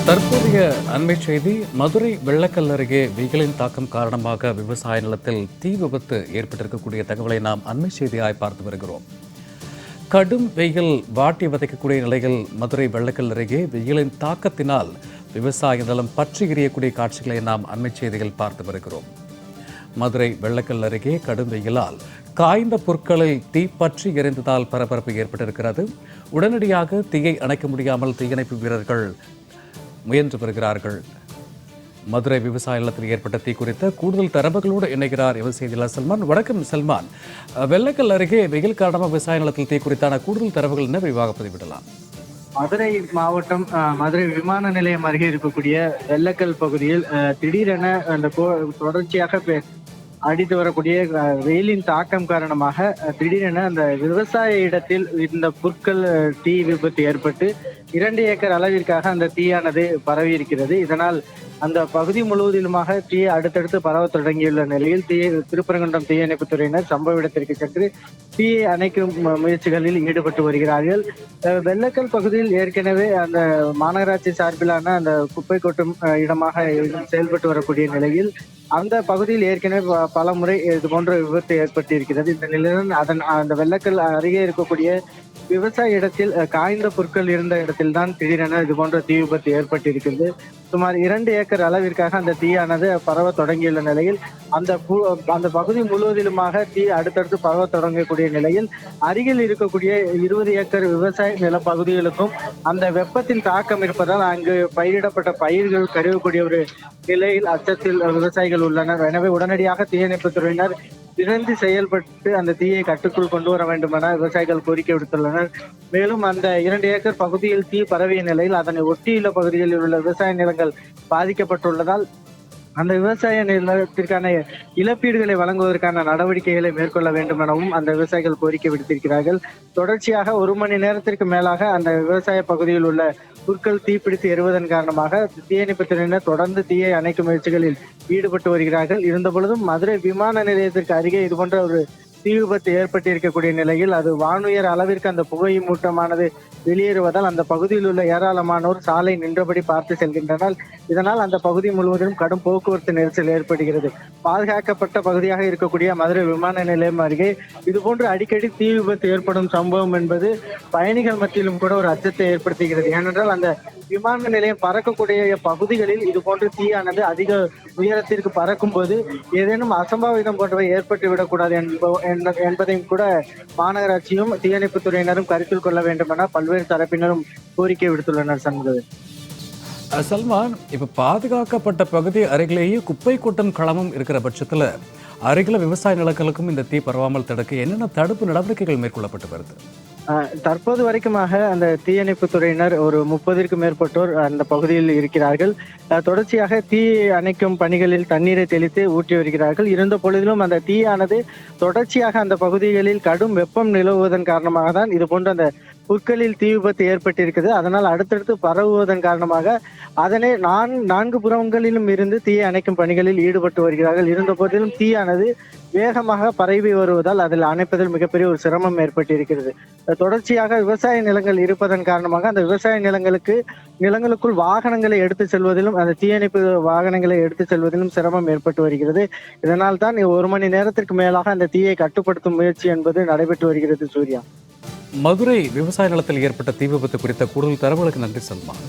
தற்போதைய அண்மை செய்தி. மதுரை வெள்ளக்கல் அருகே வெயிலின் தாக்கம் காரணமாக விவசாய நிலத்தில் தீ விபத்து ஏற்பட்டிருக்கக்கூடிய தகவலை நாம் அண்மை செய்தியாய் பார்த்து வருகிறோம். கடும் வெயில் வாட்டி வதைக்கக்கூடிய நிலையில் மதுரை வெள்ளக்கல் அருகே வெயிலின் தாக்கத்தினால் விவசாய நிலம் பற்றி எரியக்கூடிய காட்சிகளை நாம் அண்மை செய்தியில் பார்த்து வருகிறோம். மதுரை வெள்ளக்கல் அருகே கடும் வெயிலால் காய்ந்த பொருட்களில் தீ பற்றி எரிந்ததால் பரபரப்பு ஏற்பட்டிருக்கிறது. உடனடியாக தீயை அணைக்க முடியாமல் தீயணைப்பு வீரர்கள் முயன்று வருகிறார்கள். மதுரை விவசாய நிலத்தில் ஏற்பட்ட தீ குறித்த கூடுதல் தரவுகளோடு இணைகிறார் எவர் செய்தியாளர் சல்மான். வணக்கம் சல்மான். வெள்ளக்கல் அருகே வெயில் காரணமாக விவசாய நிலத்தில் தீ குறித்தான கூடுதல் தரவுகள் என்ன விரிவாக பதிவிடலாம்? மதுரை மாவட்டம் மதுரை விமான நிலையம் அருகே இருக்கக்கூடிய வெள்ளக்கல் பகுதியில் திடீரென அந்த தொடர்ச்சியாக அடித்து வரக்கூடிய வெயிலின் தாக்கம் காரணமாக திடீரென அந்த விவசாய இடத்தில் இந்த புற்கள் தீ விபத்து ஏற்பட்டு 2 ஏக்கர் அளவிற்காக அந்த தீயானது பரவி இருக்கிறது. இதனால் அந்த பகுதி முழுவதிலுமாக தீ அடுத்தடுத்து பரவ தொடங்கியுள்ள நிலையில் திருப்பரங்குன்றம் தீயணைப்புத் துறையினர் சம்பவ இடத்திற்கு சென்று தீயை அணைக்கும் முயற்சிகளில் ஈடுபட்டு வருகிறார்கள். வெள்ளக்கல் பகுதியில் ஏற்கனவே அந்த மாநகராட்சி சார்பிலான அந்த குப்பை கொட்டும் இடமாக செயல்பட்டு வரக்கூடிய நிலையில் அந்த பகுதியில் ஏற்கனவே பல முறை இது போன்ற விபத்து ஏற்பட்டிருக்கிறது. இந்த நிலையில் அந்த வெள்ளக்கல் அருகே இருக்கக்கூடிய விவசாய இடத்தில் காய்ந்த பொருட்கள் இருந்த இடத்தில் தான் திடீரென இது போன்ற தீ விபத்து ஏற்பட்டிருக்கிறது. சுமார் 2 ஏக்கர் அளவிற்காக அந்த தீயானது பரவ தொடங்கியுள்ள நிலையில் அந்த பகுதி முழுவதிலுமாக தீ அடுத்தடுத்து பரவ தொடங்கக்கூடிய நிலையில் அருகில் இருக்கக்கூடிய 20 ஏக்கர் விவசாய நிலப்பகுதிகளுக்கும் அந்த வெப்பத்தின் தாக்கம் இருப்பதால் அங்கு பயிரிடப்பட்ட பயிர்கள் கருவக்கூடிய ஒரு நிலையில் அச்சத்தில் விவசாயிகள் உள்ளனர். எனவே உடனடியாக தீயணைப்புத் துறையினர் விரைந்து செயல்பட்டு அந்த தீயை கட்டுக்குள் கொண்டு வர வேண்டும் என விவசாயிகள் கோரிக்கை விடுத்துள்ளனர். மேலும் அந்த 2 ஏக்கர் பகுதியில் தீ பரவிய நிலையில் அதனை ஒட்டியுள்ள பகுதிகளில் உள்ள விவசாய நிலங்கள் பாதிக்கப்பட்டுள்ளதால் அந்த விவசாய நிலத்திற்கான இழப்பீடுகளை வழங்குவதற்கான நடவடிக்கைகளை மேற்கொள்ள வேண்டும் எனவும் அந்த விவசாயிகள் கோரிக்கை விடுத்திருக்கிறார்கள். தொடர்ச்சியாக 1 மணி நேரத்திற்கு மேலாக அந்த விவசாய பகுதியில் உள்ள புற்கள் தீப்பிடித்து எரிவதன் காரணமாக தீயணைப்புத் துறையினர் தொடர்ந்து தீயை அணைக்கும் முயற்சிகளில் ஈடுபட்டு வருகிறார்கள். இருந்த பொழுதும் மதுரை விமான நிலையத்திற்கு அருகே இதுபோன்ற ஒரு தீ விபத்து ஏற்பட்டிருக்கக்கூடிய நிலையில் அது வானுயர் அளவிற்கு அந்த புகை மூட்டமானது வெளியேறுவதால் அந்த பகுதியில் உள்ள ஏராளமானோர் சாலை நின்றபடி பார்த்து செல்கின்றனர். இதனால் அந்த பகுதி முழுவதும் கடும் போக்குவரத்து நெரிசல் ஏற்படுகிறது. பாதுகாக்கப்பட்ட பகுதியாக இருக்கக்கூடிய மதுரை விமான நிலையம் அருகே இதுபோன்று அடிக்கடி தீ விபத்து ஏற்படும் சம்பவம் என்பது பயணிகள் மத்தியிலும் கூட ஒரு அச்சத்தை ஏற்படுத்துகிறது. ஏனென்றால் அந்த விமான நிலையம் பறக்கக்கூடிய பகுதிகளில் இது போன்ற தீயானது அதிக உயரத்திற்கு பறக்கும் போது ஏதேனும் அசம்பாவிதம் போன்றவை ஏற்பட்டு விடக்கூடாது என்பதையும் கூட மாநகராட்சியும் தீயணைப்புத் துறையினரும் கருத்தில் கொள்ள வேண்டும் என பல்வேறு தரப்பினரும் கோரிக்கை விடுத்துள்ளனர். சல்மான், இப்ப பாதுகாக்கப்பட்ட பகுதி அருகிலேயே குப்பை கொட்டும் களமும் இருக்கிற பட்சத்துல அருகில விவசாய நிலங்களுக்கும் இந்த தீ பரவாமல் தடுக்க என்னென்ன தடுப்பு நடவடிக்கைகள் மேற்கொள்ளப்பட்டு வருது? தற்போது வரைக்குமாக அந்த தீயணைப்பு துறையினர் ஒரு 30க்கும் மேற்பட்டோர் அந்த பகுதியில் இருக்கிறார்கள். தொடர்ச்சியாக தீ அணைக்கும் பணிகளில் தண்ணீரை தெளித்து ஊற்றி வருகிறார்கள். இருந்த பொழுதிலும் அந்த தீயானது தொடர்ச்சியாக அந்த பகுதிகளில் கடும் வெப்பம் நிலவுவதன் காரணமாக தான் இது போன்ற அந்த புற்களில் தீ விபத்து ஏற்பட்டிருக்கிறது. அதனால் அடுத்தடுத்து பரவுவதன் காரணமாக அதனை 4 புறங்களிலும் இருந்து தீயை அணைக்கும் பணிகளில் ஈடுபட்டு வருகிறார்கள். இருந்த போதிலும் தீயானது வேகமாக பரவி வருவதால் அதில் அணைப்பதில் மிகப்பெரிய ஒரு சிரமம் ஏற்பட்டிருக்கிறது. தொடர்ச்சியாக விவசாய நிலங்கள் இருப்பதன் காரணமாக அந்த விவசாய நிலங்களுக்குள் வாகனங்களை எடுத்து செல்வதிலும் அந்த தீயணைப்பு வாகனங்களை எடுத்து செல்வதிலும் சிரமம் ஏற்பட்டு வருகிறது. இதனால் தான் 1 மணி நேரத்திற்கு மேலாக அந்த தீயை கட்டுப்படுத்தும் முயற்சி என்பது நடைபெற்று வருகிறது. சூர்யா, மதுரை விவசாய நிலத்தில் ஏற்பட்ட தீ விபத்து குறித்த கூடுதல் தரவுகளுக்கு நன்றி சல்மான்.